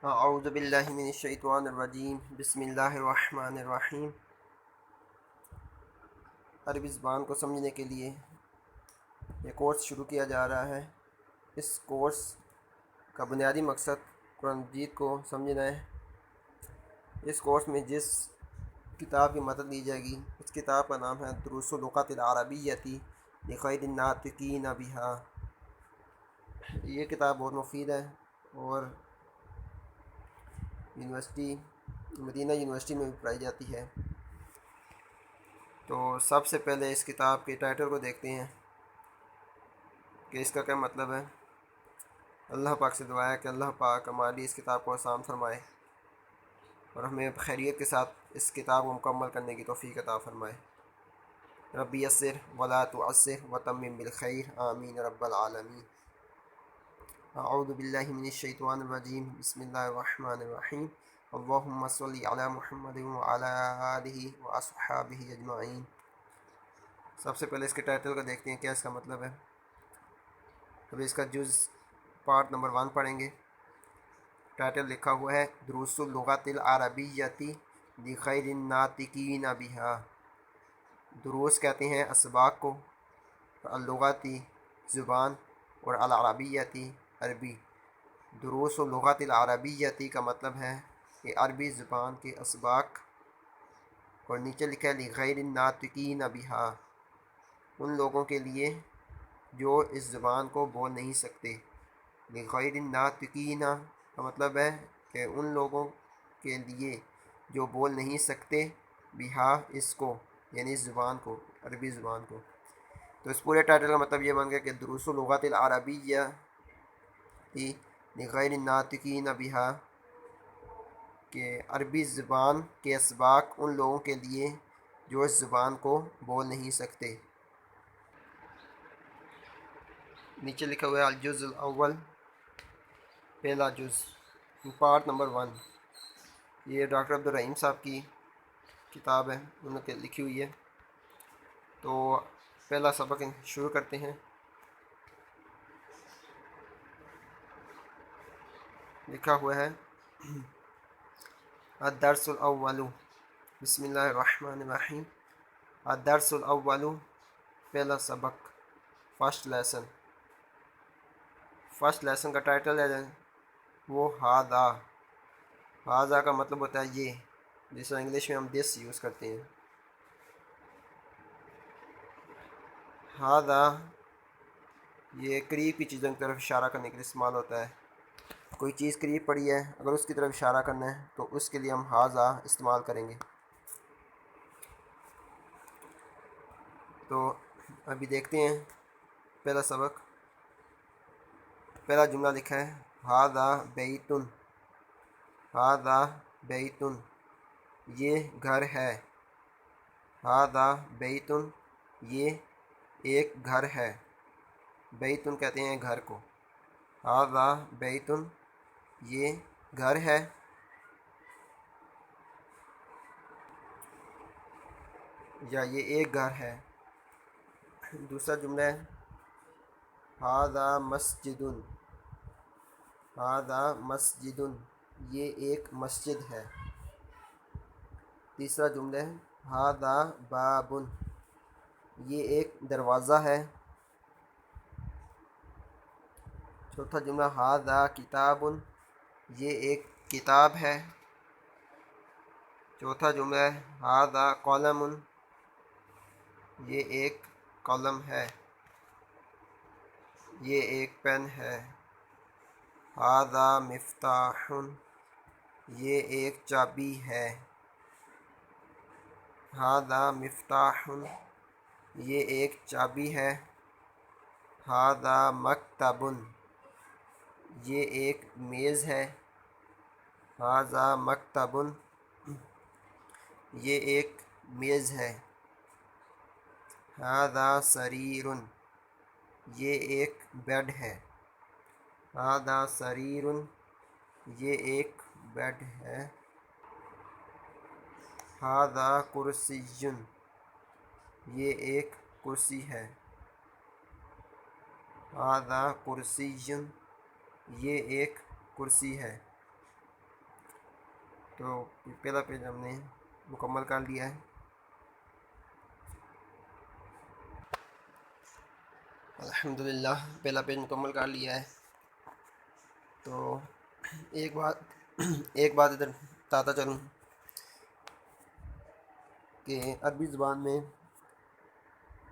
اعوذ باللہ من الشیطان الرجیم بسم اللہ الرحمن الرحیم۔ عربی زبان کو سمجھنے کے لیے یہ کورس شروع کیا جا رہا ہے۔ اس کورس کا بنیادی مقصد قرآن مجید کو سمجھنا ہے۔ اس کورس میں جس کتاب کی مدد لی جائے گی اس کتاب کا نام ہے دروس اللغۃ العربیۃ لغیر الناطقین بہا۔ یہ کتاب بہت مفید ہے اور مدینہ یونیورسٹی میں بھی پڑھائی جاتی ہے۔ تو سب سے پہلے اس کتاب کے ٹائٹل کو دیکھتے ہیں کہ اس کا کیا مطلب ہے۔ اللہ پاک سے دعا ہے کہ اللہ پاک ہماری اس کتاب کو آسان فرمائے اور ہمیں خیریت کے ساتھ اس کتاب کو مکمل کرنے کی توفیق عطا فرمائے۔ ربی یسر ولا تعسر وتمم بالخیر آمین رب العالمین۔ اعوذ باللہ من الشیطان الرجیم بسم اللہ الرحمن الرحیم۔ اللہم صلی علی محمد وعلی آلہ واصحابہ اجمعین۔ سب سے پہلے اس کے ٹائٹل کو دیکھتے ہیں کیا اس کا مطلب ہے۔ ابھی اس کا پارٹ نمبر 1 پڑھیں گے۔ ٹائٹل لکھا ہوا ہے دروس اللغۃ العربیۃ لغیر الناطقین بہا۔ دروس کہتے ہیں اسباق کو، اللغتی زبان اور العربیۃ عربی۔ دروس اللغۃ العربیۃ کا مطلب ہے کہ عربی زبان کے اسباق، اور نیچے لکھا ہے لغیر الناطقین بہا، ان لوگوں کے لیے جو اس زبان کو بول نہیں سکتے۔ لغیر الناطقین کا مطلب ہے کہ ان لوگوں کے لیے جو بول نہیں سکتے بہا، اس کو یعنی اس زبان کو، عربی زبان کو۔ تو اس پورے ٹائٹل کا مطلب یہ بن گیا کہ دروس اللغۃ العربیہ لغیر الناطقین بہا، کہ عربی زبان کے اسباق ان لوگوں کے لیے جو اس زبان کو بول نہیں سکتے۔ نیچے لکھا ہوا ہے الجزء الاول، پہلا جز، پارٹ نمبر 1۔ یہ ڈاکٹر عبدالرحیم صاحب کی کتاب ہے، انہوں نے لکھی ہوئی ہے۔ تو پہلا سبق شروع کرتے ہیں۔ لکھا ہوا ہے الدرس الاول، بسم اللہ الرحمن الرحیم۔ الدرس الاول، پہلا سبق، فرسٹ لیسن۔ فرسٹ لیسن کا ٹائٹل ہے وہ ہاذا۔ ہاذا کا مطلب ہوتا ہے یہ، جس طرح انگلش میں ہم دس یوز کرتے ہیں۔ ہاذا یہ قریب کی چیزوں کی طرف اشارہ کرنے کے لیے استعمال ہوتا ہے۔ کوئی چیز قریب پڑی ہے، اگر اس کی طرف اشارہ کرنا ہے تو اس کے لیے ہم ہاذا استعمال کریں گے۔ تو ابھی دیکھتے ہیں پہلا سبق۔ پہلا جملہ لکھا ہے ہاذا بیت۔ ہاذا بیت، یہ گھر ہے۔ ہاذا بیت، یہ ایک گھر ہے۔ بیت کہتے ہیں گھر کو۔ ہاذا بیت، یہ گھر ہے۔ یا یہ ایک گھر ہے۔ دوسرا جملہ ہے ہاذا مسجد۔ ہاذا مسجد، یہ ایک مسجد ہے۔ تیسرا جملہ ہے ہاذا باب، یہ ایک دروازہ ہے۔ چوتھا جملہ ہاذا کتاب، یہ ایک کتاب ہے۔ چوتھا جملہ ہے ہاذا قلم، یہ ایک قلم ہے، یہ ایک پین ہے۔ ہاذا مفتاح، یہ ایک چابی ہے۔ ہاذا مفتاح، یہ ایک چابی ہے۔ ہاذا مکتب، یہ ایک میز ہے۔ ہاذا مکتب، یہ ایک میز ہے۔ ہاذا سریر، یہ ایک بیڈ ہے۔ ہاذا سریر، یہ ایک بیڈ ہے۔ ہاذا کرسی، یہ ایک کرسی ہے۔ ہاذا کرسی، یہ ایک کرسی ہے۔ تو پہلا پیج ہم نے مکمل کر لیا ہے. الحمدللہ پہلا پیج مکمل کر لیا ہے. تو ایک بات ادھر بتاتا چلوں کہ عربی زبان میں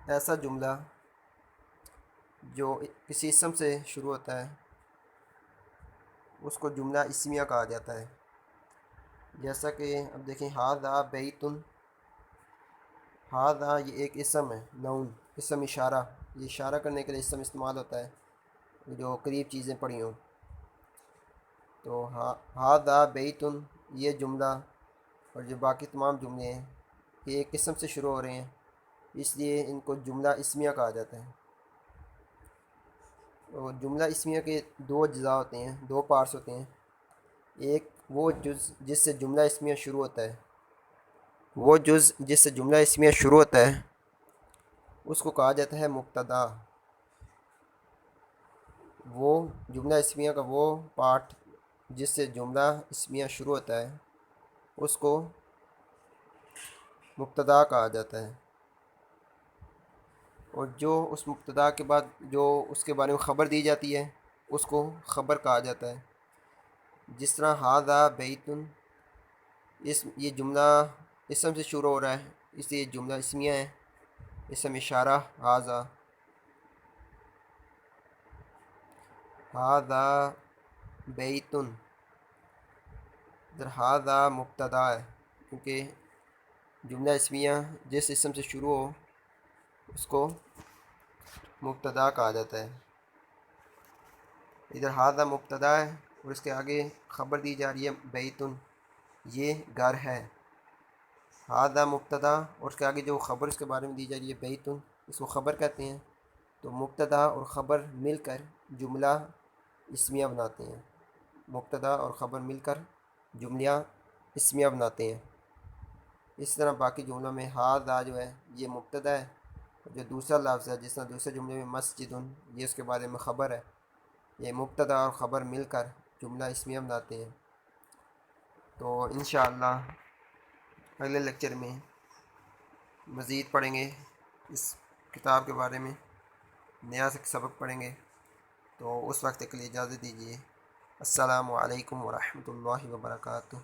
ایسا جملہ جو کسی اسم سے شروع ہوتا ہے اس کو جملہ اسمیہ کہا جاتا ہے. جیسا کہ اب دیکھیں ھذا بیت، ھذا یہ ایک اسم ہے، نون اسم اشارہ، یہ اشارہ کرنے کے لیے اسم استعمال ہوتا ہے جو قریب چیزیں پڑی ہوں. تو ھذا بیت یہ جملہ اور جو باقی تمام جملے ہیں یہ ایک قسم سے شروع ہو رہے ہیں، اس لیے ان کو جملہ اسمیہ کہا جاتا ہے. اور جملہ اسمیہ کے دو اجزاء ہوتے ہیں، دو پارٹس ہوتے ہیں. ایک وہ جز جس سے جملہ اسمیہ شروع ہوتا ہے، وہ جز جس سے جملہ اسمیہ شروع ہوتا ہے اس کو کہا جاتا ہے مبتدا. وہ جملہ اسمیہ کا وہ پارٹ جس سے جملہ اسمیہ شروع ہوتا ہے اس کو مبتدا کہا جاتا ہے. اور جو اس مبتدا کے بعد جو اس کے بارے میں خبر دی جاتی ہے اس کو خبر کہا جاتا ہے. جس طرح ھذا بیت، یہ جملہ اسم سے شروع ہو رہا ہے اس لیے جملہ اسمیہ ہے، اسم اشارہ ھذا. ھذا بیت، ادھر ھذا مبتدا ہے کیونکہ جملہ اسمیہ جس اسم سے شروع ہو اس کو مبتدا کہا جاتا ہے. ادھر ھذا مبتدا ہے اور اس کے آگے خبر دی جا رہی ہے بیتن، یہ گھر ہے. ھذا مبتدا اور اس کے آگے جو خبر اس کے بارے میں دی جا رہی ہے بیتن، اس کو خبر کہتے ہیں. تو مبتدا اور خبر مل کر جملہ اسمیہ بناتے ہیں، مبتدا اور خبر مل کر جملہ اسمیہ بناتے ہیں. اس طرح باقی جملوں میں ھذا جو ہے یہ مبتدا ہے، جو دوسرا لفظ ہے جس طرح دوسرے جملے میں مسجد یہ اس کے بارے میں خبر ہے، یہ مبتدا اور خبر مل کر جملہ اسمیہ بناتے ہیں. تو انشاءاللہ اگلے لیکچر میں مزید پڑھیں گے اس کتاب کے بارے میں، نیا سبق پڑھیں گے. تو اس وقت کے لیے اجازت دیجیے. السلام علیکم ورحمۃ اللہ وبرکاتہ.